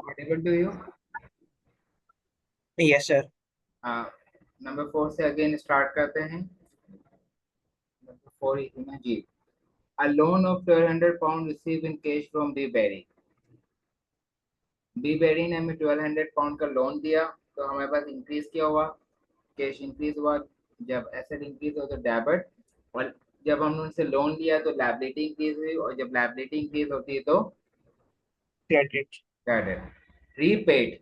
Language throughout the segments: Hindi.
Audible to you? Yes sir. हाँ, नंबर 4 से अगेन स्टार्ट करते हैं। नंबर 4 इतना जी, a loan of 1200 pound received in cash from B Berry। B Berry ने हमें 1200 पाउंड का लोन दिया, तो हमारे पास इंक्रीज क्या हुआ? कैश इंक्रीज हुआ। जब एसेट इंक्रीज हो तो डेबिट, और जब हमने उनसे लोन लिया तो लायबिलिटी इंक्रीज हुई, और जब लायबिलिटी इंक्रीज होती है तो credit. Credit. Repaid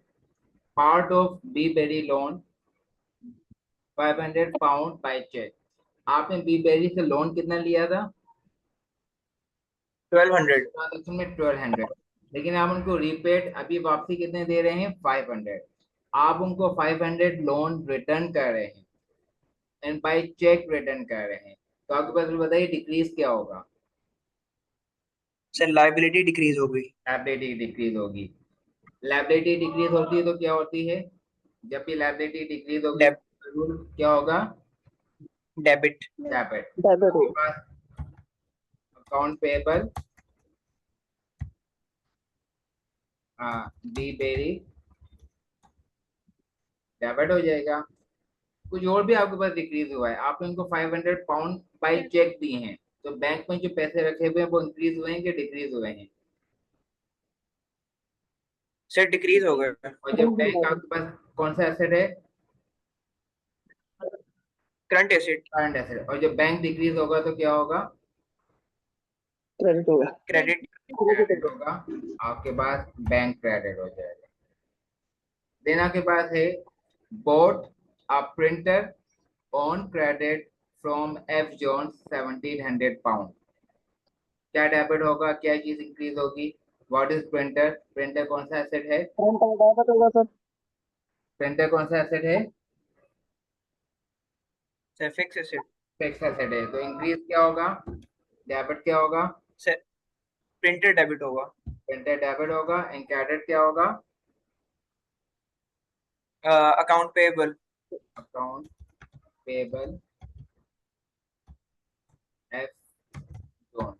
part of B Berry loan 500 pound by cheque. आपने बी बेरी से लोन कितना लिया था? 1200। ट्रांजेक्शन में 1200, लेकिन आप उनको रीपेड अभी वापसी कितने दे रहे हैं? 500। आप उनको 500 लोन रिटर्न कर रहे हैं एंड बाय चेक रिटर्न कर रहे हैं, तो आपके पास बताइए डिक्रीज क्या होगा? सर लाइबिलिटी डिक्रीज हो गई। लायबिलिटी डिक्रीज होगी। लायबिलिटी डिक्रीज होती है तो क्या होती है? जब भी लायबिलिटी डिक्रीज होगी डेब जरूर क्या होगा? डेबिट। डेबिट। डेबिट आपके होगा। पास account payable B Berry debit हो जाएगा। कुछ और भी आपके पास डिक्रीज हुआ है, आपने इनको 500 पाउंड बाई चेक दिए हैं, तो बैंक में जो पैसे रखे हुए हैं वो इंक्रीज हुए हैं कि डिक्रीज हुए हैं? सर डिक्रीज हो गए। और जब बैंक आपके पास कौन सा एसेट है? Current asset. Current asset. और जब बैंक डिक्रीज होगा तो क्या होगा? क्रेडिट होगा। क्रेडिट। क्रेडिट होगा। आपके पास बैंक क्रेडिट हो जाएगा। देन आपके पास है bought a printer on credit from F Jones 1700 pound. क्या डेबिट होगा? क्या चीज इंक्रीज होगी? What is printer? प्रिंटर कौन सा एसेट है? करंट डेबिट होगा सर। प्रिंटर कौन सा एसेट है? Sir fix asset. Fix asset है, तो इंक्रीज क्या होगा? डेबिट क्या होगा? सर प्रिंटर डेबिट होगा। प्रिंटर डेबिट होगा एंड क्रेडिट क्या होगा? Account payable. Account payable F Jones.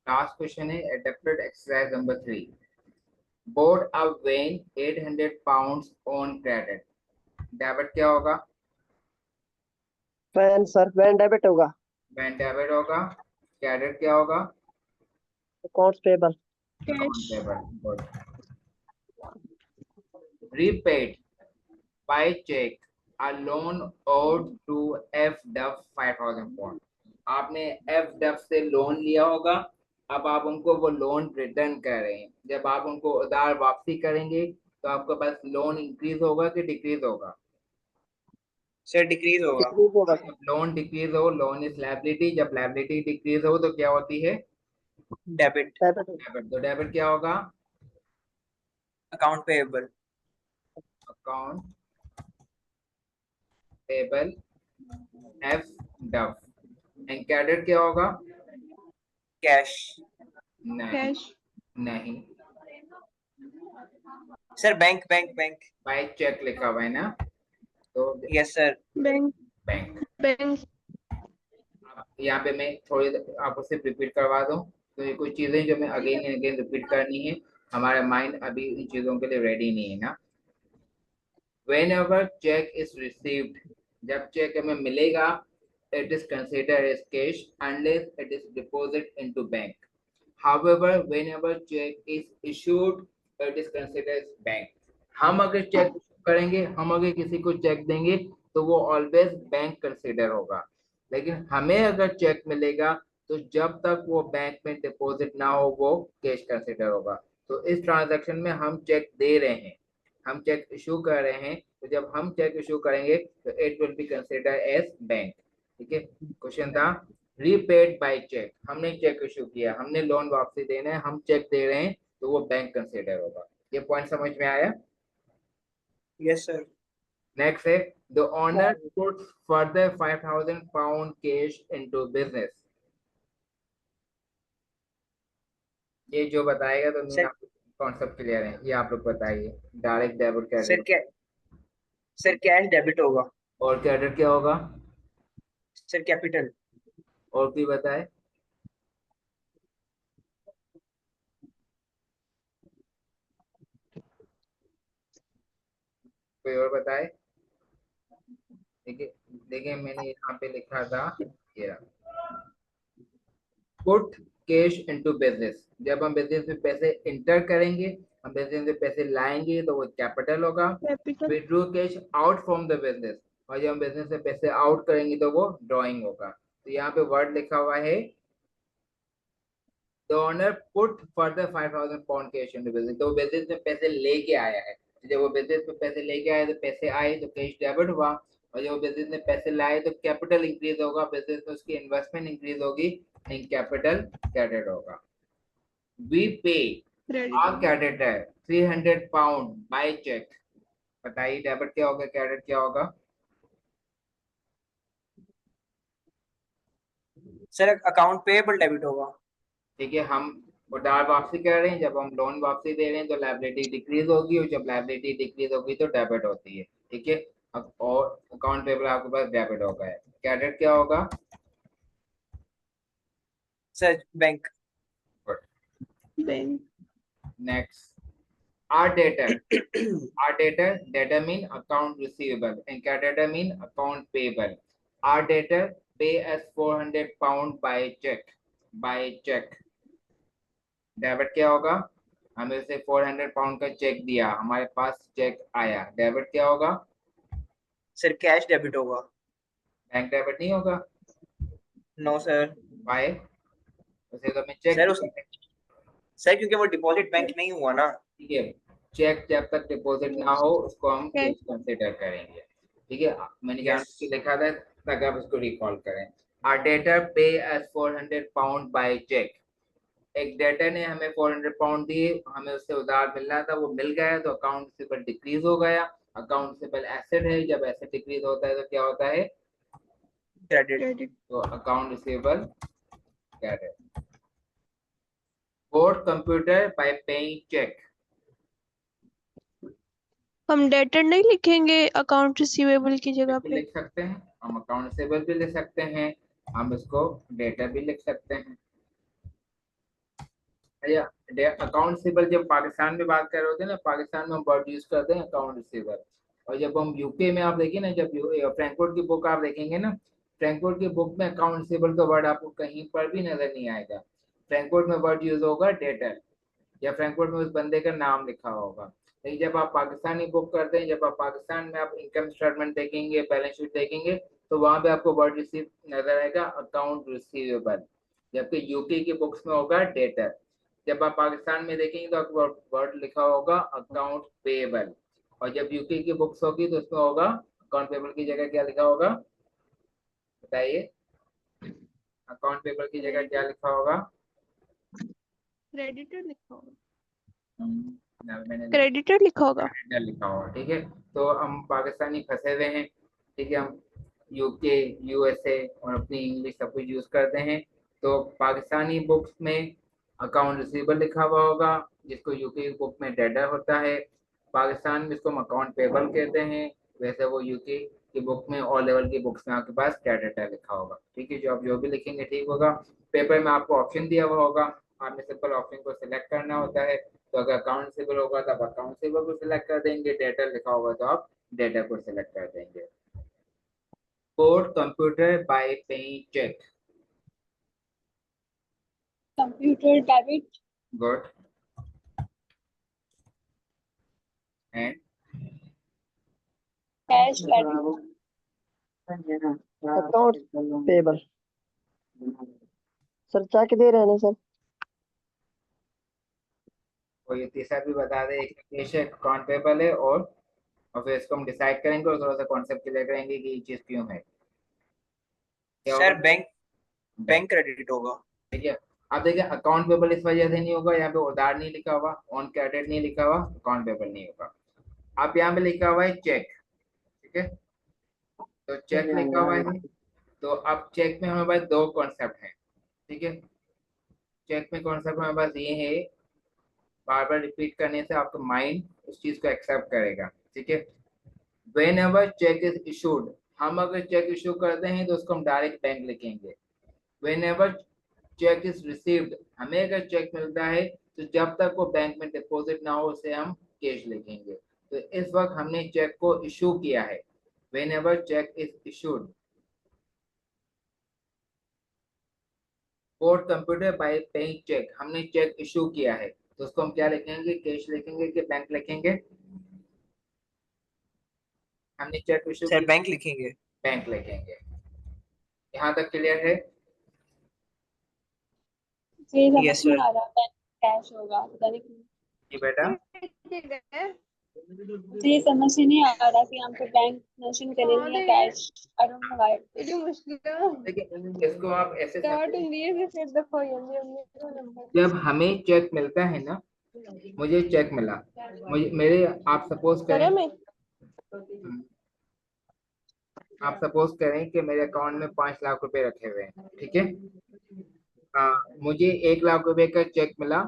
Last question है adapted exercise number 3। Bought a van 800 pounds on credit. Debit क्या होगा? वैन सर, वैन डेबिट होगा। वैन डेबिट होगा। क्रेडिट क्या होगा? Accounts payable. Account payable. Good. Repaid by cheque a loan owed to F Duff 5000 pound. आपने एफ डफ से लोन लिया होगा, अब आप उनको वो लोन रिटर्न कर रहे हैं। जब आप उनको उधार वापसी करेंगे तो आपके पास लोन इंक्रीज होगा कि डिक्रीज होगा? सर डिक्रीज होगा। डिक्रीज होगा सर। जब लोन डिक्रीज हो, लोन इज लायबिलिटी, जब लायबिलिटी डिक्रीज हो तो क्या होती है? डेबिट। डेबिट होगा। डेबिट। तो डेबिट क्या होगा? Account payable. Account payable F Duff. And credit क्या होगा? कैश। नहीं। कैश। नहीं, sir bank bank bank. By cheque लिखा हुआ है ना, तो yes sir. Bank. Bank. Bank. यहाँ पे मैं थोड़ी आपको सिर्फ रिपीट करवा दूं, तो ये कुछ चीजें जो मैं अगेन एंड अगेन रिपीट करनी है, हमारा माइंड अभी इन चीजों के लिए रेडी नहीं है ना। whenever check is received, जब चेक हमें मिलेगा, it is considered as cash unless it is deposited into bank. However, whenever check is issued, it is considered as bank. हम अगर चेक करेंगे, हम अगर किसी को चेक देंगे तो वो ऑलवेज बैंक कंसिडर होगा, लेकिन हमें अगर चेक मिलेगा तो जब तक वो बैंक में डिपॉजिट ना हो वो कैश कंसिडर होगा। तो इस ट्रांजैक्शन में हम चेक दे रहे हैं, हम चेक इशू कर रहे हैं, तो जब हम चेक इशू करेंगे तो it will be consider as bank. ठीक है। क्वेश्चन था रीपेड बाय चेक, हमने चेक इशू किया, हमने लोन वापसी देना है, हम चेक दे रहे हैं, तो वो बैंक कंसिडर होगा। ये पॉइंट समझ में आया? Yes sir. नेक्स्ट है the owner puts further £5,000 cash into business. ये जो बताएगा तो मीन सर आपको कॉन्सेप्ट क्लियर है, ये आप लोग बताइए। डायरेक्ट डेबिट सर क्रेडिट क्या सर कैश डेबिट होगा। और क्रेडिट क्या होगा? Sir capital. और कोई बताए? कोई और बताए? देखिए देखिए मैंने यहाँ पे लिखा था, ये पुट कैश इनटू बिजनेस। जब हम बिजनेस में पैसे इंटर करेंगे, हम बिजनेस में पैसे लाएंगे तो वो कैपिटल होगा। Capital. Withdraw cash out from the business, और जब हम बिजनेस से पैसे आउट करेंगे तो वो ड्रॉइंग होगा। तो यहाँ पे वर्ड लिखा हुआ है the owner put further £5,000 cash into business. तो बिजनेस में पैसे लेके आया है, तो जब वो बिजनेस में पैसे लेके आए तो पैसे आए तो कैश डेबिट हुआ, और जब वो बिजनेस में पैसे लाए तो कैपिटल इंक्रीज होगा, बिजनेस में उसकी इन्वेस्टमेंट इंक्रीज होगी, एंड कैपिटल क्रेडिट होगा। वी पे आर creditor £300 बाय चेक। बताइए डेबिट क्या होगा, क्रेडिट क्या होगा? सर अकाउंट पेएबल डेबिट होगा। ठीक है, हम उधार वापसी कर रहे हैं, जब हम लोन वापसी दे रहे हैं तो लायबिलिटी डिक्रीज होगी, और जब लायबिलिटी डिक्रीज होगी तो डेबिट होती है। ठीक है, अब और अकाउंट पेबल आपके पास डेबिट होगा है। क्रेडिट क्या होगा? Sir bank. Bank. Next, our debtor. Our debtor mean account receivable and creditor mean account payable. Our debtor pay us £400 by check. By check. Debit क्या होगा? हमें उसे £400 का चेक दिया, हमारे पास चेक आया, डेबिट क्या होगा? सर कैश डेबिट होगा। बैंक डेबिट नहीं होगा। No sir. बाय, उसे तो मैं चेक सर उस दिया। सर क्योंकि वो डिपॉजिट बैंक नहीं हुआ ना। ठीक है, चेक जब तक डिपॉजिट ना हो उसको हम कैश कंसिडर करेंगे। ठीक है, मैंने जान यस के लिखा था ताकि आप उसको रिकॉल करें। आर डेटर पे एस £400 बाय चेक। एक डेटर ने हमें £400 दिए, हमें उससे उधार मिल रहा था, वो मिल गया तो अकाउंट रिसीवेबल डिक्रीज हो गया। अकाउंट रिसीवेबल एसेट है, जब एसेट डिक्रीज होता है तो क्या होता है? क्रेडिट। तो account receivable credit. Bought computer by paying cheque. हम डेटर नहीं लिखेंगे अकाउंट रिसीवेबल की जगह पे? लिख सकते हैं, हम अकाउंट रिसीवेबल भी लिख सकते हैं, हम इसको डेटा भी लिख सकते हैं। या अकाउंट रिसीवेबल जब पाकिस्तान में बात कर रहे होते हैं ना, पाकिस्तान में हम वर्ड यूज करते हैं अकाउंट रिसीवेबल। और जब हम यूके में आप देखिए ना, जब फ्रैंकफर्ट की बुक आप देखेंगे ना, फ्रैंकफर्ट की बुक में अकाउंट रिसीवेबल का वर्ड आपको कहीं पर भी नजर नहीं आएगा। फ्रैंकफर्ट में वर्ड यूज होगा डेटर, या फ्रैंकफर्ट में उस बंदे का नाम लिखा होगा। लेकिन जब आप पाकिस्तानी बुक करते हैं, जब आप पाकिस्तान में आप इनकम स्टेटमेंट देखेंगे, बैलेंस शीट देखेंगे, तो वहां पे आपको वर्ड रिसीव नजर आएगा अकाउंट रिसीवेबल, जबकि यूके की बुक्स में होगा डेटर। जब आप पाकिस्तान में देखेंगे तो आपको वर्ड लिखा होगा अकाउंट पेएबल, और जब यूके की बुक्स होगी तो उसमें होगा अकाउंट पेएबल की जगह क्या लिखा होगा? बताइए, अकाउंट पेएबल की जगह क्या लिखा होगा? क्रेडिटर लिखा होगा। मैंने क्रेडिटर लिखा होगा। कैलेंडर लिखा हुआ। ठीक है, तो हम पाकिस्तानी फंसे हुए हैं। ठीक है, हम यूके, यूएसए और अपनी इंग्लिश सब कुछ यूज करते हैं। तो पाकिस्तानी बुक्स में अकाउंट रिसीवेबल लिखा हुआ होगा, जिसको यूके बुक में डेटर होता है। पाकिस्तान में इसको हम अकाउंट पेबल कहते हैं, वैसे वो यूके की बुक में और लेवल की बुक्स में आपके पास क्रेडिटर लिखा होगा। ठीक है, जो आप जो भी लिखेंगे ठीक होगा। पेपर में आपको ऑप्शन दिया हुआ होगा, आपने सिंपल ऑप्शन को सिलेक्ट करना होता है। तो अगर अकाउंट रिसीवेबल होगा तो आप अकाउंट रिसीवेबल को सिलेक्ट कर देंगे, डेटा लिखा होगा तो आप डेटा को सिलेक्ट कर देंगे। Bought computer by paying cheque. Computer debit. Good. And cash debit. Account payable. Sir cheque दे रहे हैं ना सर? कोई तीसरा भी बता दे, एक कैश है, अकाउंट पेबल है, और फिर इसको हम डिसाइड करेंगे और थोड़ा सा कॉन्सेप्ट क्लियर करेंगे कि ये चीज क्यों है। क्या सर होगा? बैंक बैंक क्रेडिट होगा। ठीक है, अब देखिए अकाउंट पेबल इस वजह से नहीं होगा, यहाँ पे उधार नहीं लिखा हुआ, ऑन क्रेडिट नहीं लिखा हुआ, अकाउंट पेबल नहीं होगा। आप यहाँ पे लिखा हुआ है चेक, ठीक है, तो चेक लिखा हुआ है। तो अब चेक में हमारे पास दो कॉन्सेप्ट हैं, ठीक है। चेक में कॉन्सेप्ट हमारे पास ये है, बार बार रिपीट करने से आपका माइंड उस चीज को एक्सेप्ट करेगा, ठीक है। Whenever cheque is issued, हम अगर चेक इशू करते हैं तो उसको हम डायरेक्ट बैंक लिखेंगे। Whenever cheque is received, हमें अगर चेक मिलता है तो जब तक वो बैंक में डिपॉजिट ना हो उसे हम कैश लिखेंगे। तो इस वक्त हमने चेक को इशू किया है, whenever cheque is issued. कोड कंप्यूटर बाय पेइंग चेक, हमने चेक इशू किया है तो उसको हम क्या लिखेंगे, कैश लिखेंगे कि बैंक लिखेंगे? हमने चेक इशू सर की, बैंक लिखेंगे। बैंक लिखेंगे। यहाँ तक क्लियर है? जी समझ यस नहीं सर। आ रहा, बैंक कैश होगा पता नहीं क्यों। जी बेटा, जी समझ ही नहीं आ रहा कि हम तो बैंक मेंशन करेंगे या cash. I don't know why. देखिए इसको आप ऐसे नंबर जब हमें चेक मिलता है ना, मुझे चेक मिला, मुझे मेरे आप सपोज करें, करें मैं। आप सपोज करें कि मेरे अकाउंट में 5 लाख रुपए रखे हुए हैं, ठीक है। मुझे 1 लाख रुपए का चेक मिला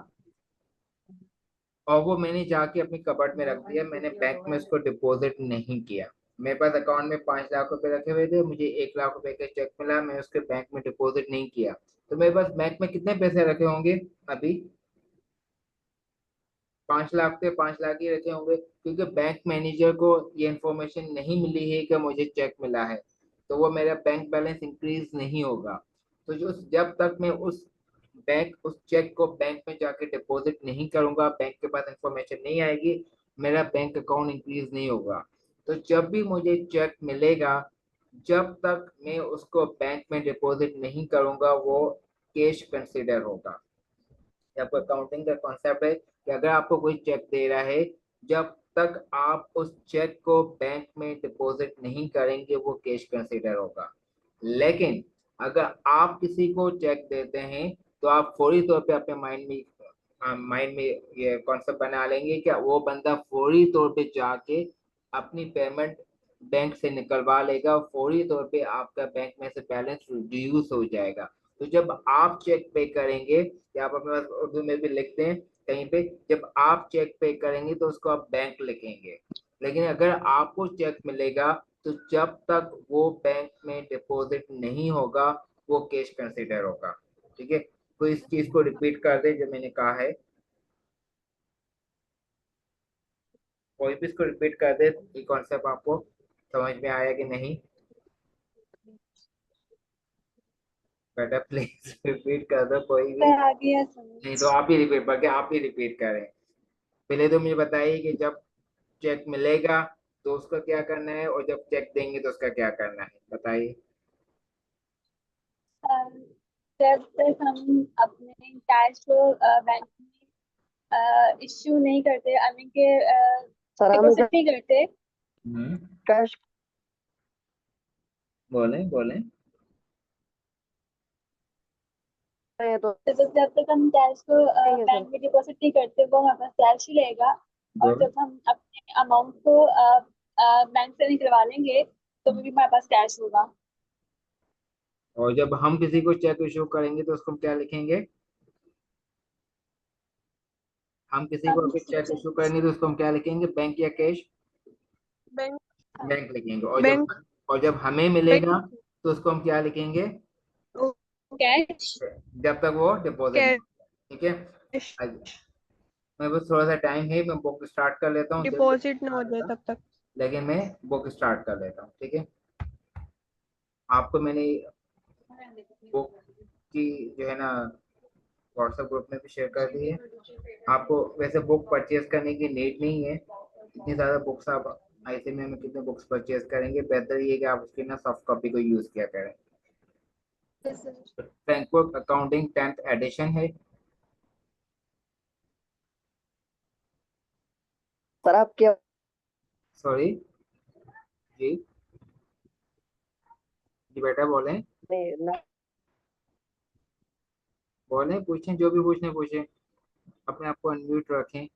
और वो मैंने जाके अपनी कबर्ड में रख दिया, मैंने बैंक में उसको डिपॉजिट नहीं किया। मेरे पास अकाउंट में 5 लाख रुपए रखे हुए थे, मुझे 1 लाख रुपए का चेक मिला, मैं उसके बैंक में डिपॉजिट नहीं किया। तो मेरे पास बैंक में कितने पैसे रखे होंगे? अभी 5 लाख थे, 5 लाख ही रखे होंगे, क्योंकि बैंक मैनेजर को ये इन्फॉर्मेशन नहीं मिली है कि मुझे चेक मिला है, तो वो मेरा बैंक बैलेंस इंक्रीज नहीं होगा। तो जो जब तक मैं उस चेक को बैंक में जाके डिपॉजिट नहीं करूंगा, बैंक के पास इंफॉर्मेशन नहीं आएगी, मेरा बैंक अकाउंट इंक्रीज नहीं होगा। तो जब भी मुझे चेक मिलेगा, जब तक मैं उसको बैंक में डिपॉजिट नहीं करूंगा वो कैश कंसिडर होगा। आपको अकाउंटिंग का कॉन्सेप्ट है कि अगर आपको कोई चेक दे रहा है, जब तक आप उस चेक को बैंक में डिपॉजिट नहीं करेंगे वो कैश कंसीडर होगा। लेकिन अगर आप किसी को चेक देते हैं तो आप फौरी तौर पे अपने माइंड में ये कॉन्सेप्ट बना लेंगे कि वो बंदा फौरी तौर पे जाके अपनी पेमेंट बैंक से निकलवा लेगा, फौरी तौर पे आपका बैंक में से बैलेंस रिड्यूस हो जाएगा। तो जब आप चेक पे करेंगे, या आप अपने पास उर्दू में भी लिखते हैं कहीं पे, जब आप चेक पे करेंगे तो उसको आप बैंक लिखेंगे। लेकिन अगर आपको चेक मिलेगा तो जब तक वो बैंक में डिपॉजिट नहीं होगा वो कैश कंसीडर होगा, ठीक है। तो इस चीज को रिपीट कर दे जो मैंने कहा है, कोई भी इसको रिपीट कर दे, ये कॉन्सेप्ट आपको समझ में आया कि नहीं? बेटा प्लीज रिपीट कर दो कोई भी, मैं आ गया नहीं समझ। तो आप ही रिपीट, बल्कि आप ही रिपीट करें। पहले तो मुझे बताइए कि जब चेक मिलेगा तो उसका क्या करना है, और जब चेक देंगे तो उसका क्या करना है, बताइए। जब तक हम अपने कैश को बैंक में इश्यू नहीं करते, आई मीन के सर हमें डिपॉजिट नहीं करते, कैश बोले बोले। है तो तो जब तक हम कैश को नहीं है सर। बैंक में डिपॉजिट नहीं करते वो हमारे पास कैश ही रहेगा। और गुड। जब हम अपने अमाउंट को बैंक से निकलवा लेंगे तो भी हमारे पास कैश होगा। और जब हम किसी को चेक इशू करेंगे तो उसको हम क्या लिखेंगे? हम किसी को हम अगर चेक चेक इशू करेंगे तो उसको हम क्या लिखेंगे, बैंक या कैश? बैंक बैंक लिखेंगे। बैंक और जब हमें बैंक मिलेगा तो उसको हम क्या लिखेंगे? कैश। जब तक वो डिपॉजिट नहीं होगा, ठीक है। कैश आज मेरे पास थोड़ा सा टाइम है, मैं बुक स्टार्ट कर लेता हूँ, जल्दी डिपॉजिट ना आ हो रहा जाए था, तब तक। लेकिन मैं बुक स्टार्ट कर लेता हूँ, ठीक है। आपको मैंने बुक की जो है ना व्हाट्सएप ग्रुप में भी शेयर कर दी है। आपको वैसे बुक परचेज करने की नीड नहीं है, इतनी ज़्यादा बुक्स आप ऐसे में कितने बुक्स परचेज करेंगे, बेहतर ये है कि आप उसकी ना सॉफ्ट कॉपी को यूज़ किया करें। फ्रैंकफर्ट अकाउंटिंग 10th एडिशन है। सर आप क्या सॉरी जी, जी बेटा बोलें, नहीं ना बोलें, पूछें जो भी पूछने पूछें, अपने आप को अनम्यूट रखें।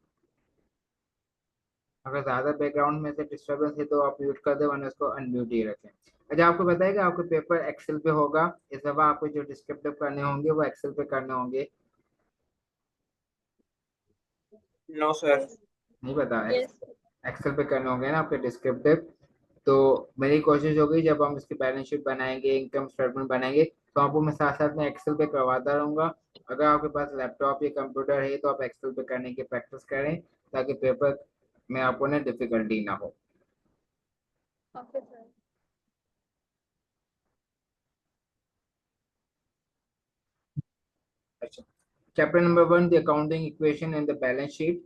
अगर ज्यादा बैकग्राउंड में से डिस्टरबेंस है तो आप म्यूट कर दे, वरना उसको अनम्यूट ही रखें। अच्छा, आपको बताएगा आपके पेपर एक्सेल पे होगा, इस दफा आपको जो डिस्क्रिप्टिव करने होंगे वो एक्सेल पे करने होंगे। No sir. यस नहीं पता, यस एक्सेल पे करने होंगे ना आपके डिस्क्रिप्टिव। तो मेरी कोशिश होगी जब हम इसकी बैलेंस शीट बनाएंगे, इनकम स्टेटमेंट बनाएंगे, तो आपको मैं साथ साथ में एक्सेल पे करवाता रहूंगा। अगर आपके पास लैपटॉप या कंप्यूटर है तो आप एक्सेल पे करने की प्रैक्टिस करें, ताकि पेपर में आपको ना डिफिकल्टी ना हो। Okay sir. अच्छा, chapter number 1, the accounting equation and the balance sheet.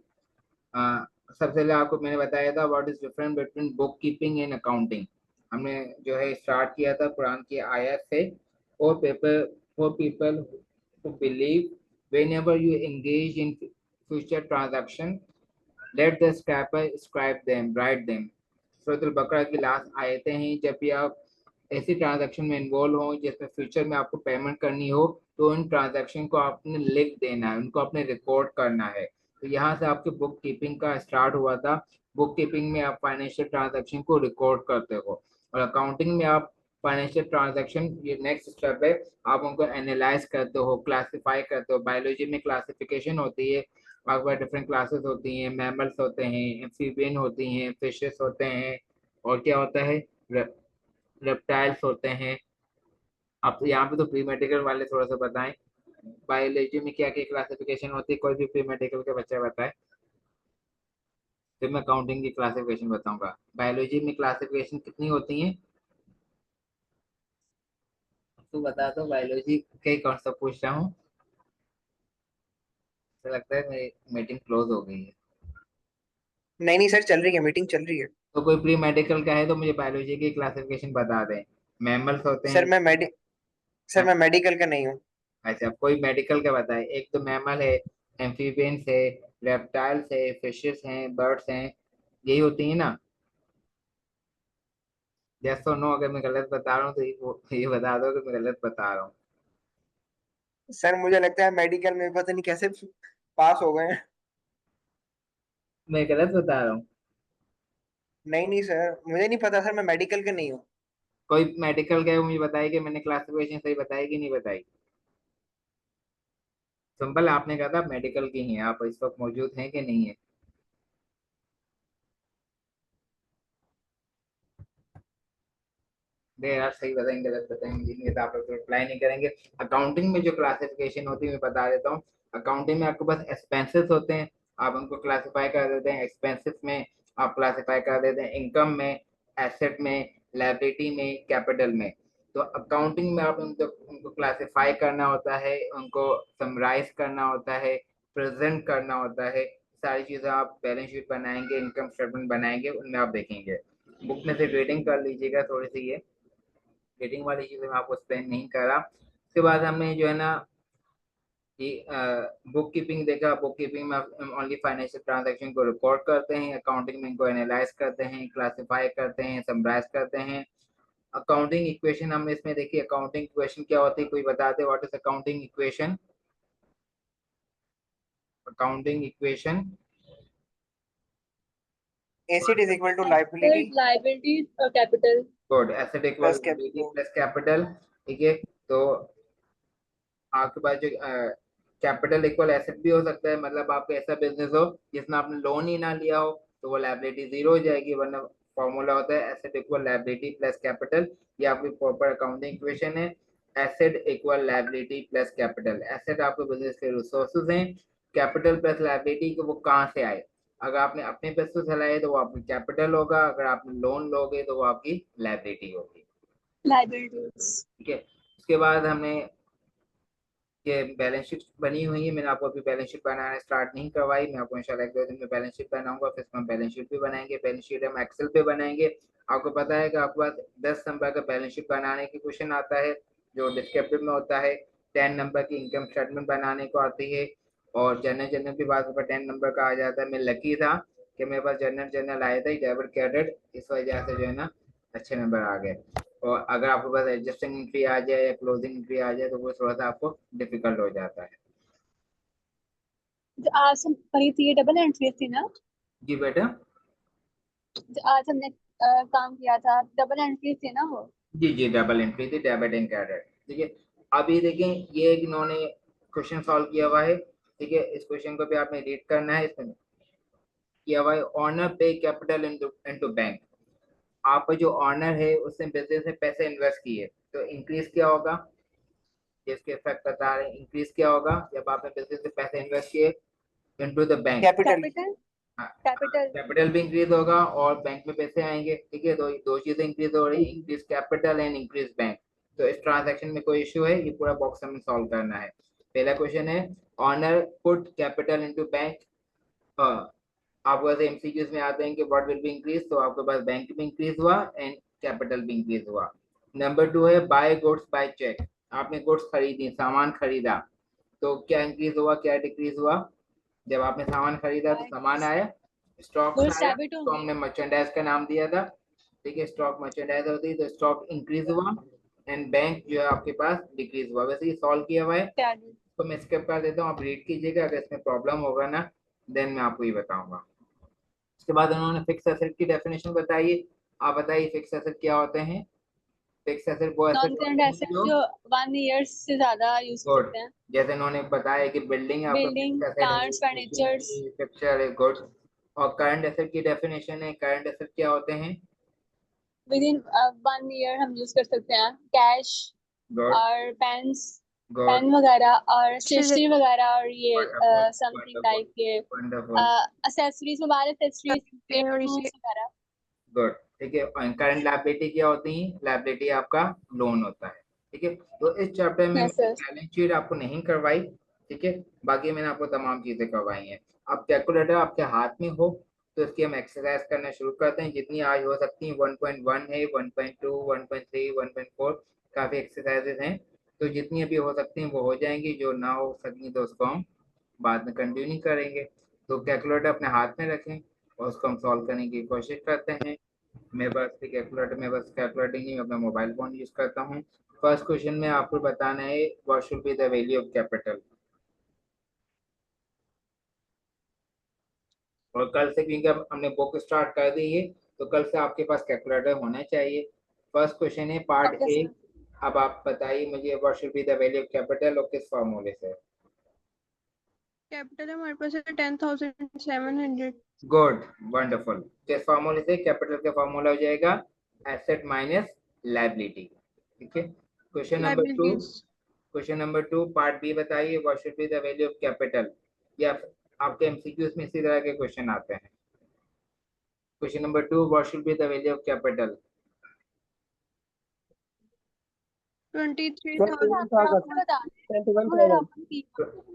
सबसे पहले आपको मैंने बताया था what is difference between book keeping and accounting. हमने जो है स्टार्ट किया था कुरान की आयत से। और paper for people who believe whenever you engage in future transaction, let the scraper scribe them, write them। सूरह बकरा की लास्ट आयतें हैं, जब भी आप ऐसी ट्रांजैक्शन में इन्वॉल्व हो जिसमें फ्यूचर में आपको पेमेंट करनी हो, तो उन ट्रांजैक्शन को आपने लिख देना है, उनको आपने रिकॉर्ड करना है। तो यहाँ से आपकी बुक कीपिंग का स्टार्ट हुआ था। बुक कीपिंग में आप फाइनेंशियल ट्रांजैक्शन को रिकॉर्ड करते हो, और अकाउंटिंग में आप फाइनेंशियल ट्रांजैक्शन, ये नेक्स्ट स्टेप है, आप उनको एनालाइज करते हो, क्लासिफाई करते हो। बायोलॉजी में क्लासिफिकेशन होती है, आपके पास डिफरेंट क्लासेस होती हैं, मैमल्स होते हैं, एम्फीबियन होती हैं, फिशेस होते हैं, और क्या होता है, रेप्टाइल्स होते हैं। आप यहाँ पे तो प्री मेडिकल वाले थोड़ा सा बताएं, बायोलॉजी में क्या क्या क्लासिफिकेशन होती है, कोई भी प्री मेडिकल के बच्चा बताए, फिर मैं अकाउंटिंग की क्लासिफिकेशन बताऊंगा। बायोलॉजी में क्लासिफिकेशन कितनी होती हैं, तो बता दो, बायोलॉजी के कौन सा पूछ रहा हूँ। तो लगता है मेरी मीटिंग क्लोज हो गई है। नहीं नहीं सर, चल रही है, मीटिंग चल रही है। तो कोई प्री मेडिकल का है तो मुझे बायोलॉजी की क्लासिफिकेशन बता दें। मैमल्स होते सर हैं। मैं मेडि सर मैं मेडिकल का नहीं हूँ। अच्छा, कोई मेडिकल का बताए। एक तो मैमल है, एम्फीबियंस है, रेप्टाइल्स है, फिशेस हैं, बर्ड्स हैं, यही होती है ना। यस और नो, अगर मैं गलत बता रहा हूँ तो ये बता दो कि मैं गलत बता रहा हूँ। सर मुझे लगता है मेडिकल में पता नहीं कैसे पास हो गए हैं। मैं गलत बता रहा हूँ। नहीं नहीं सर, मुझे नहीं पता सर, मैं मेडिकल का नहीं हूँ। कोई मेडिकल का है वो मुझे बताए कि मैंने क्लासिफिकेशन सही बताई कि नहीं बताई। सिंपल, आपने कहा था मेडिकल की हैं, आप इस वक्त मौजूद हैं कि नहीं है। नहीं यार, सही बताएंगे गलत बताएंगे, नहीं तो आप लोग रिप्लाई नहीं करेंगे। अकाउंटिंग में जो क्लासिफिकेशन होती है मैं बता देता हूँ। अकाउंटिंग में आपके पास एक्सपेंसेस होते हैं, आप उनको क्लासिफाई कर देते हैं एक्सपेंसेस में। आप क्लासिफाई कर देते हैं इनकम में, एसेट में, लायबिलिटी में, कैपिटल में। तो अकाउंटिंग में आप उनको उनको क्लासिफाई करना होता है, उनको समराइज करना होता है, प्रेजेंट करना होता है। सारी चीजें आप बैलेंस शीट बनाएंगे, इनकम स्टेटमेंट बनाएंगे, उनमें आप देखेंगे। बुक में से रीडिंग कर लीजिएगा थोड़ी सी, ये रेटिंग वाली चीजें मैं आपको एक्सप्लेन नहीं करा। उसके बाद हमने जो है ना कि बुक कीपिंग देखा। बुक कीपिंग में हम ओनली फाइनेंशियल ट्रांजैक्शन को रिकॉर्ड करते हैं, अकाउंटिंग में इनको एनालाइज करते हैं, क्लासिफाई करते हैं, समराइज करते हैं। अकाउंटिंग इक्वेशन हमने इसमें देखी। अकाउंटिंग इक्वेशन क्या होती है, कोई बता दे what is accounting equation. Accounting equation, asset is equal to liability asset liabilities और capital. Good, asset equal plus liability capital. Plus capital. ठीक है, तो आपके पास जो कैपिटल इक्वल एसेट भी हो सकता है, मतलब आपका ऐसा बिजनेस हो जिसमें आपने लोन ही ना लिया हो, तो वो लायबिलिटी जीरो हो जाएगी, वरना फॉर्मूला होता है asset equal liability plus capital. ये आपकी प्रॉपर अकाउंटिंग इक्वेशन है। Asset equal liability plus capital. Asset आपके बिजनेस के रिसोर्सेज हैं, कैपिटल प्लस लायबिलिटी को वो कहाँ से आए। अगर आपने अपने पैसे से लाए तो वो आपकी कैपिटल होगा, अगर आपने लोन लोगे तो वो आपकी लायबिलिटी होगी। लायबिलिटीज। ठीक है, उसके बाद हमने ये बैलेंस शीट बनी हुई है। मैंने आपको अभी बैलेंस शीट बनाना स्टार्ट नहीं करवाई, मैं आपको इंशाल्लाह एक दो दिन में बैलेंस शीट बनाऊंगा, फिर हम बैलेंस शीट भी बनाएंगे। बैलेंस शीट हम एक्सेल पे बनाएंगे। आपको पता है कि आपके पास 10 नंबर का बैलेंस शीट बनाने की क्वेश्चन आता है जो डिस्क्रिप्टिव में होता है। 10 नंबर की इनकम स्टेटमेंट बनाने को आती है, और जनरल जनरल भी बात पर 10 नंबर का आ जाता है। मैं लकी था कि मेरे पास जनरल जनरल आया था, डेबिट क्रेडिट, इस वजह से जो है ना अच्छे नंबर आ गए। और अगर आपके पास एडजस्टिंग एंट्री आ जाए या क्लोजिंग एंट्री आ जाए तो वो थोड़ा सा आपको डिफिकल्ट हो जाता है। जो आज हम पढ़ी थी ये डबल एंट्री थी ना। जी बेटा, आज हमने काम किया था, डबल एंट्री थी ना वो। जी जी, डबल एंट्री थी, डेबिट एंड क्रेडिट। ठीक है, अभी देखें ये एक इन्होंने क्वेश्चन सॉल्व किया हुआ है। ठीक है, इस क्वेश्चन को भी आपने रीड करना है। इसमें किया हुआ है, ऑनर पे कैपिटल इनटू बैंक। आप जो ऑनर है उसने बिजनेस में पैसे इन्वेस्ट किए, तो इंक्रीज क्या होगा, जिसके इफेक्ट बता रहे हैं, इंक्रीज क्या होगा जब आपने बिजनेस में पैसे इन्वेस्ट किए into the bank. Capital. Capital. Capital. Capital भी इंक्रीज होगा और बैंक में पैसे आएंगे। ठीक है, दो दो चीजें इंक्रीज हो रही है, increase capital and increase bank. तो इस ट्रांजैक्शन में कोई इशू है, ये पूरा बॉक्स हमें सॉल्व करना है। पहला क्वेश्चन है, owner put capital into bank. आपको ऐसे एमसीक्यूज में आते हैं कि व्हाट विल बी इंक्रीज, तो आपके पास बैंक भी इंक्रीज हुआ एंड कैपिटल भी इंक्रीज हुआ। नंबर 2 है, बाय गुड्स बाय चेक। आपने गुड्स खरीदी, सामान खरीदा, तो क्या इंक्रीज हुआ क्या डिक्रीज हुआ। जब आपने सामान खरीदा तो सामान आया, स्टॉक गुड्स आया, डेबिट तो होंगे। हमने मर्चेंडाइज का नाम दिया था। ठीक है, स्टॉक मर्चेंडाइज होती है, तो स्टॉक इंक्रीज हुआ एंड बैंक जो है आपके पास डिक्रीज हुआ। वैसे ही सॉल्व किया हुआ है, क्रेडिट। तो मैं स्किप कर देता हूँ, आप रीड कीजिएगा। अगर इसमें प्रॉब्लम होगा ना, देन मैं आपको ये बताऊंगा। उसके बाद उन्होंने फिक्स एसेट की डेफिनेशन बताई। आप बताइए फिक्स एसेट क्या होते हैं। फिक्स एसेट वो नॉन एसेट करंट होते हैं एसेट जो, जो 1 ईयर से ज्यादा यूज कर गुड, सकते हैं। जैसे उन्होंने बताया कि बिल्डिंग आपका बिल्डिंग, फिक्स एसेट है, प्लांट्स, फर्नीचर्स। मशीनरी फिक्सचर है, गुड। और करंट एसेट की डेफिनेशन है, करंट एसेट क्या होते हैं, विद इन 1 ईयर हम यूज कर सकते हैं। कैश गुड और पेन्स, गुड, पेन वगैरह और Children स्टेशनरी वगैरह, और ये वंडरफुल समथिंग वंडरफुल लाइक ये वंडरफुल, एक्सेसरीज, मोबाइल एक्सेसरीज, और इसे वगैरह। गुड। ठीक है, करंट लायबिलिटी क्या होती है, लायबिलिटी आपका लोन होता है। ठीक है, तो इस चैप्टर में यस मैंने सर। बैलेंस शीट आपको नहीं करवाई। ठीक है, बाकी मैंने आपको तमाम चीजें करवाई हैं। अब कैलकुलेटर आपके हाथ में हो, तो इसकी हम एक्सरसाइज करना शुरू करते हैं, जितनी आज हो सकती है। 1.1 है, 1.2, 1.3, 1.4, काफी एक्सरसाइजेज हैं, तो जितनी अभी हो सकती हैं वो हो जाएंगी। जो ना हो सकेंगी तो उसको हम बाद में कंटिन्यू करेंगे। तो कैलकुलेटर अपने हाथ में रखें और उसको हम सॉल्व करने की कोशिश करते हैं। मेरे पास कैलकुलेटर में बस कैलकुलेटर ही नहीं, अपना मोबाइल फोन यूज करता हूँ। फर्स्ट क्वेश्चन में आपको बताना है, what should be the value of capital. और कल से, क्योंकि अब हमने बुक स्टार्ट कर दी है, तो कल से आपके पास कैलकुलेटर होना चाहिए। फर्स्ट क्वेश्चन है पार्ट ओके ए। सर। अब आप बताइए मुझे, what should be the value of capital और किस फॉर्मूले से। कैपिटल हमारे पास है 10,700। Good, wonderful. किस फॉर्मूले से, कैपिटल का फॉर्मूला हो जाएगा एसेट माइनस लायबिलिटी। ठीक है, question number 2। Liabilities question number 2 part B बताइए, what should be the value of capital. या आपके एमसीक्यूज में इसी तरह के क्वेश्चन आते हैं। Question number 2, what should be the value of capital. 23,000 21,000 बता दें 21,000 अपन की।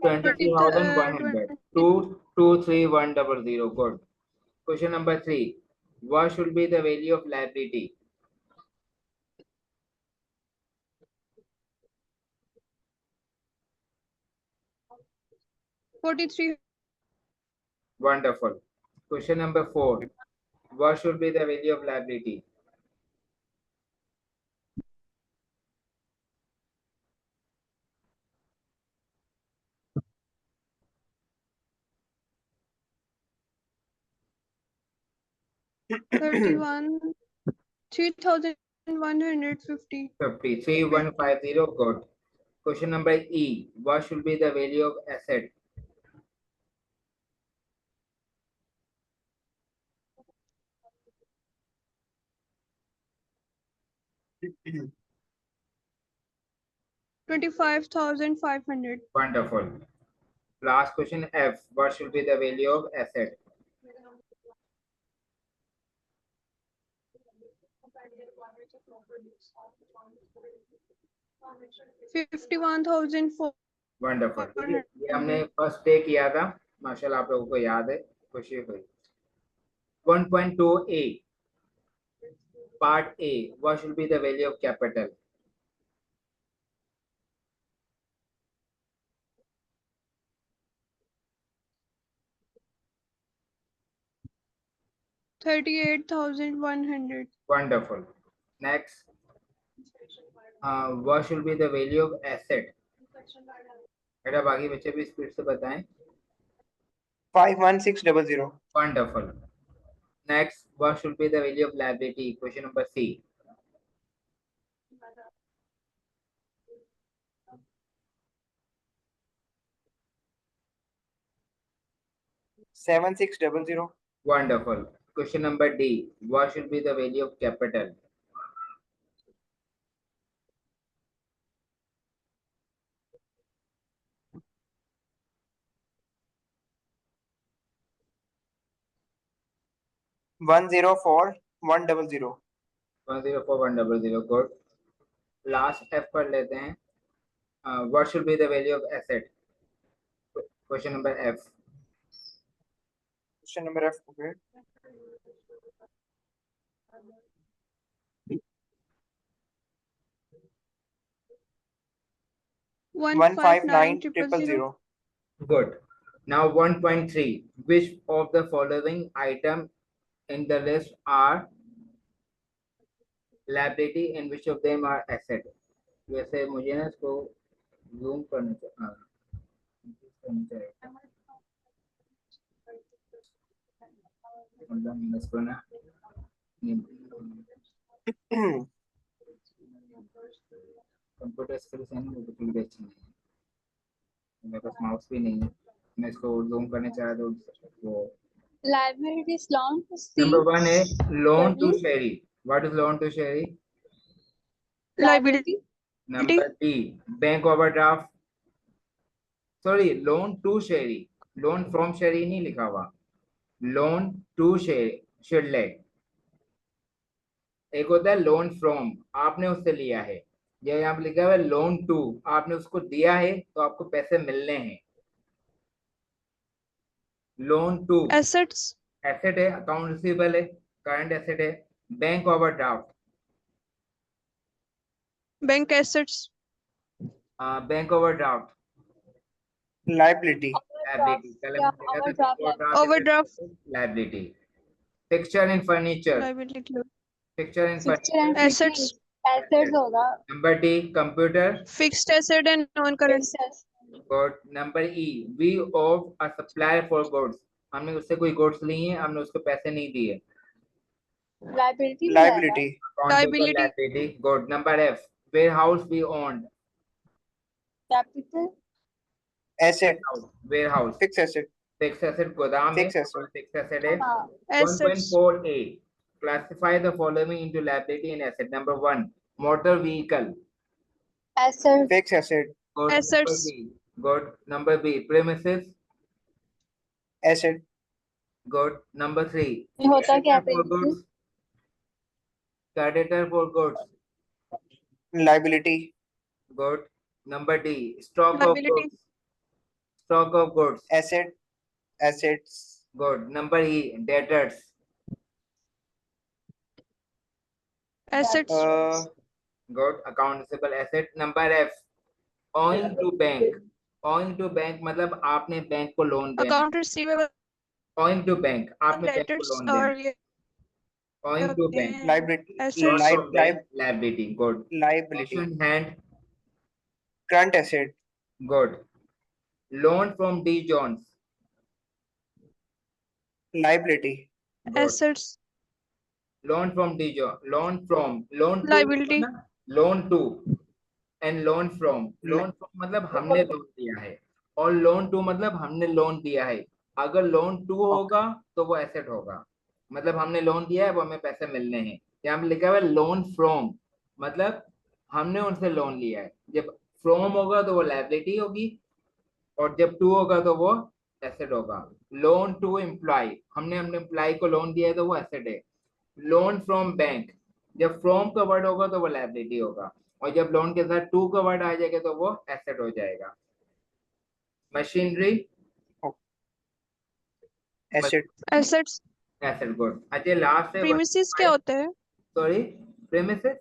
23,100, 223,100, good. Question number 3, what should be the value of liability. 43. Wonderful. Question number 4. What should be the value of liability? Thirty-one, 3,150. 53,150. Good. Question number E. What should be the value of asset? 25,500. Wonderful. Last question F. What should be the value of asset? 51,400. Wonderful. ये हमने फर्स्ट डे किया था, माशाल्लाह आप लोगों को याद है, खुशी हुई। 1.2 A. Part A. What should be the value of capital? 38,100. Wonderful. Next. What should be the value of asset? बेटा बाकी बच्चे भी स्पीड से बताएं। 51600। Wonderful. Next, what should be the value of liability? Question number C. 7600. Wonderful. Question number D. What should be the value of capital? One zero four 100. 104,100. Good. Last F पर लेते हैं. What should be the value of asset? Question number F. Question number F. Okay. One five nine 159000. Good. Now 1.3. Which of the following item in the list are liability and which of them are asset? वैसे मुझे ना इसको zoom करना चाहिए. मतलब मैं इसको ना कंप्यूटर स्किल्स हैं वो बिल्कुल भी अच्छी नहीं है. मेरे पास माउस भी नहीं है. मैं इसको जूम करने चाह रहा हूँ तो वो Liabilities loan to C. Number 1 है loan to Sorry? Sherry. What is loan to Sherry? liability. Number B bank overdraft. Sorry, loan to Sherry. Loan from Sherry नहीं लिखा हुआ. Loan to Charlotte. एक होता है लोन फ्रॉम, आपने उससे लिया है. ये यहाँ पे लिखा हुआ है लोन टू, आपने उसको दिया है तो आपको पैसे मिलने हैं. Loan to Assets. एसेट है, अकाउंट रिसीवेबल है, करंट एसेट है. Bank overdraft, Bank assets. Bank overdraft Liability. Liability. कल Yeah, हमने देखा था overdraft. Overdraft. Liability. Fixture and furniture. Liability. Fixture and Fixture and furniture. Assets. fittings. Assets होगा. Number D computer. Fixed asset and non-current. Fixed assets. Good. Number E V of a supplier for goods. हमने उससे कोई गुड्स लिए हैं, हमने उसको पैसे नहीं दिए. Liability भी आएगा. Liability. Liability. Liability. Good. Number F warehouse we owned. Capital. Asset. Warehouse. Fixed asset. Fix asset गोदाम है. Fixed asset. फिक्स एसेट है. हाँ. Assets. 1.4a classify the following into liability and asset. Number 1 motor vehicle. Assets. Fixed asset. Good. Assets. Number B. Good. Number B premises. Asset. Good. Number 3 ये होता क्या है creditor for premises? goods. Creditor for goods. Liability. Good. Number D stock of Liability. goods. Stock of goods. Asset. Assets. Good. Number E debtors. Assets. Good. Account receivable asset. Number F owing to bank. Owing to bank मतलब आपने बैंक को लोन देना. Account receivable. Owing to bank आपने बैंक को Debtors लोन देना. or yeah, Owing to bank. okay. Liability. Assets. Loan from bank. Liability. Good. Liability. Cash in hand. Current asset. Good. Loan from D Jones. Liability. Good. Assets. Loan from D Jones. Loan from. Loan to. Liability. Loan to and loan from. Loan from मतलब हमने लोन दिया है और लोन टू मतलब हमने लोन दिया है. अगर लोन टू होगा तो वो एसेट होगा. मतलब हमने लोन दिया है, वो हमें पैसे मिलने हैं. यहाँ पे लिखा हुआ है लोन फ्रॉम, मतलब हमने उनसे लोन लिया है. जब फ्रॉम होगा तो वो लायबिलिटी होगी और जब टू होगा तो वो एसेट होगा. लोन टू एम्प्लॉय, हमने अपने एम्प्लॉय को लोन दिया है तो वो एसेट है. लोन फ्रॉम बैंक, जब फ्रॉम का वर्ड होगा तो वो लायबिलिटी होगा और जब लोन के साथ टू का वर्ड आ जाएगा तो वो एसेट हो जाएगा. Machinery. Asset. Assets. Asset. Good. अच्छा लास्ट है Premises क्या होता है? Sorry premises.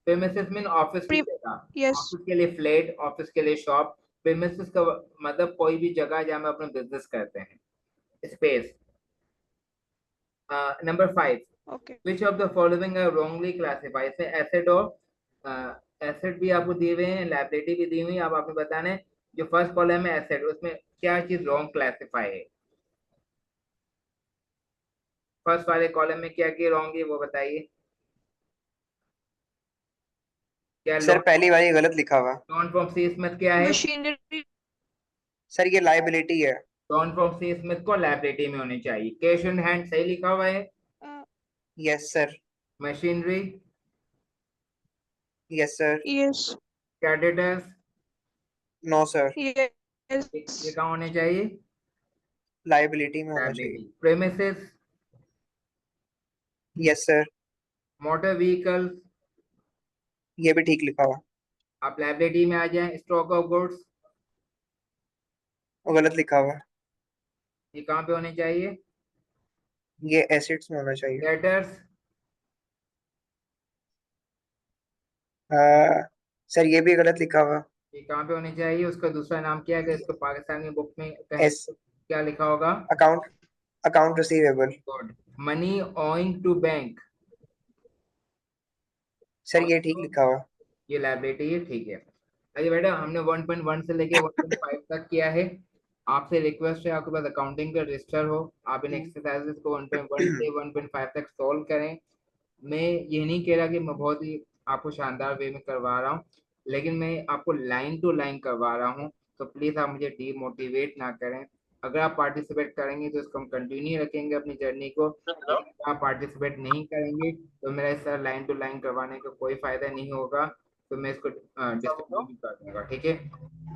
Premises mean office की जगह. Yes. ऑफिस के लिए फ्लैट, ऑफिस के लिए शॉप. प्रेमिसेस का मतलब कोई भी जगह जहाँ हम अपना बिजनेस करते हैं. Space. Number 5 Okay. which of the following are wrongly classified. इसमें एसेट और एसेट भी आपको दिए हुए हैं, लायबिलिटी भी दी हुई है. अब आपने बताना है जो फर्स्ट कॉलम है एसेट, उसमें क्या चीज रॉन्ग क्लासिफाई है. फर्स्ट वाले कॉलम में क्या क्या रॉन्ग है वो बताइए। क्या सर पहली वाली गलत लिखा हुआ। लोन फ्रॉम सी स्मिथ क्या है? मशीनरी। सर ये लाइबिलिटी है। लोन फ्रॉम सी स्मिथ को लाइबिलिटी में होनी चाहिए। कैश इन हैंड सही लिखा हुआ है। Yes sir. Machinery, yes sir. Yes. Creditors, no sir. ये यस। कहाँ होने चाहिए? लाइबिलिटी में होना चाहिए। Liability. Premises, yes sir. Motor vehicles, ये भी ठीक लिखा हुआ। आप लाइबिलिटी में आ जाएं। स्टॉक ऑफ गुड्स, वो गलत लिखा हुआ। ये कहाँ पे होने चाहिए? ये एसेट्स में होना चाहिए। डेटर्स, सर ये भी गलत लिखा हुआ। ये कहाँ पे होनी चाहिए? उसका दूसरा नाम क्या है? इसको पाकिस्तानी बुक में कहें एस तो क्या लिखा होगा? Account account receivable. Good. Money owing to bank, sir ये ठीक लिखा हुआ। ये लाइबिलिटी है, ठीक है। अरे बेटा हमने 1.1 से लेके 1.5 तक किया है। आपसे रिक्वेस्ट है, आपके पास अकाउंटिंग का रजिस्टर हो, आप इन एक्सरसाइजेस को 1.1 से 1.5 तक सॉल्व करें। मैं ये नहीं कह रहा कि मैं बहुत ही आपको शानदार वे में करवा रहा हूँ, लेकिन मैं आपको लाइन टू लाइन करवा रहा हूँ। तो प्लीज आप मुझे डीमोटिवेट ना करें। अगर आप पार्टिसिपेट करेंगे तो इसको हम कंटिन्यू रखेंगे अपनी जर्नी को। लेकिन अगर आप पार्टिसिपेट नहीं करेंगे तो मेरा इस तरह लाइन टू लाइन करवाने का कोई फायदा नहीं होगा। तो मैं इसको डिसकंटिन्यू कर दूंगा, ठीक है।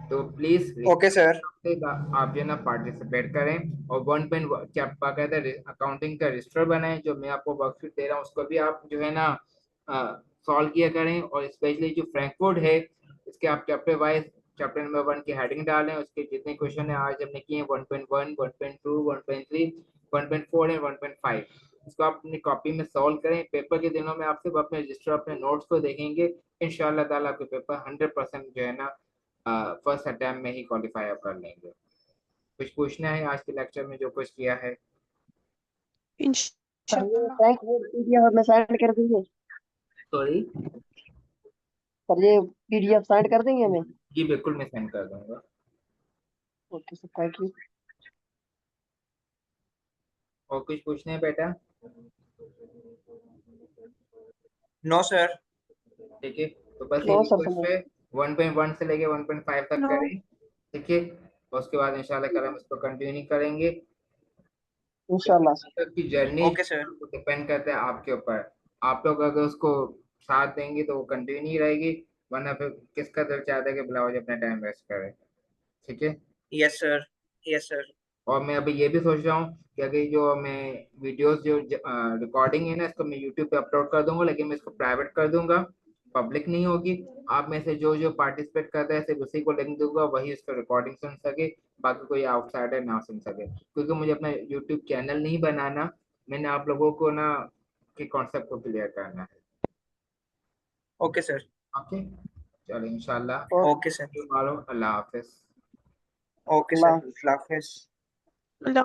तो प्लीज ओके सर। आप जो है ना पार्टिसिपेट करें और 1.1 क्या बाकायदा अकाउंटिंग का रजिस्टर बनाएं। जो मैं आपको वर्कशीट दे रहा हूँ उसको भी आप जो है ना सॉल्व किया करें। और स्पेशली जो फ्रैंकफर्ट है इसके आप चैप्टर वाइज चैप्टर नंबर 1 की हेडिंग डालें। उसके जितने क्वेश्चन है आज हमने किए 1.1, 1.2, 1.3, 1.4 एंड 1.5, इसको आप अपनी कॉपी में सॉल्व करें। पेपर के दिनों में आप सिर्फ अपने रजिस्टर अपने नोट्स को देखेंगे, इंशाल्लाह ताला आपके पेपर 100% जो है ना फर्स्ट अटेम्प्ट में ही क्वालिफाई आप कर लेंगे। कुछ पूछना है आज के लेक्चर में जो कुछ किया है? सर ये इंशाल्लाह। बैंक पीडीएफ में सेंड कर देंगे। सॉरी? सर ये पीडीएफ सेंड कर देंगे हमें। जी बिल्कुल, मैं सेंड कर दूंगा। Okay sir, thank you. और कुछ पूछना है बेटा? No sir. ठीक है, तो बस ये नो सर, रिक्वेस्ट समझ। है 1.1 से लेके 1.5 तक नो। करें, ठीक है। और उसके बाद इंशाल्लाह कल हम इसको कंटिन्यू करेंगे। इंशाल्लाह सर। तक की जर्नी ओके सर। डिपेंड करता है आपके ऊपर। आप लोग अगर उसको साथ देंगे तो वो कंटिन्यू रहेगी, वरना फिर किसका दिल चाहता है कि ब्लाउज अपना टाइम वेस्ट करे, ठीक है। Yes sir. Yes sir. और मैं अभी ये भी सोच रहा हूँ कि अगर जो मैं वीडियोस जो रिकॉर्डिंग है ना इसको मैं यूट्यूब पे अपलोड कर दूंगा, लेकिन मैं इसको प्राइवेट कर दूंगा, पब्लिक नहीं होगी। आप में से जो जो पार्टिसिपेट करता है सिर्फ उसी को लिंक दूंगा, वही उसका रिकॉर्डिंग सुन सके, बाकी कोई आउटसाइडर ना सुन सके। क्योंकि मुझे अपना यूट्यूब चैनल नहीं बनाना, मैंने आप लोगों को ना के कॉन्सेप्ट को क्लियर करना है। Okay sir. ओके, चलो इंशाल्लाह। और ओके सर। अल्लाह हाफिज। ओके सर, अल्लाह। अल्लाह हाफिज। अल्लाह।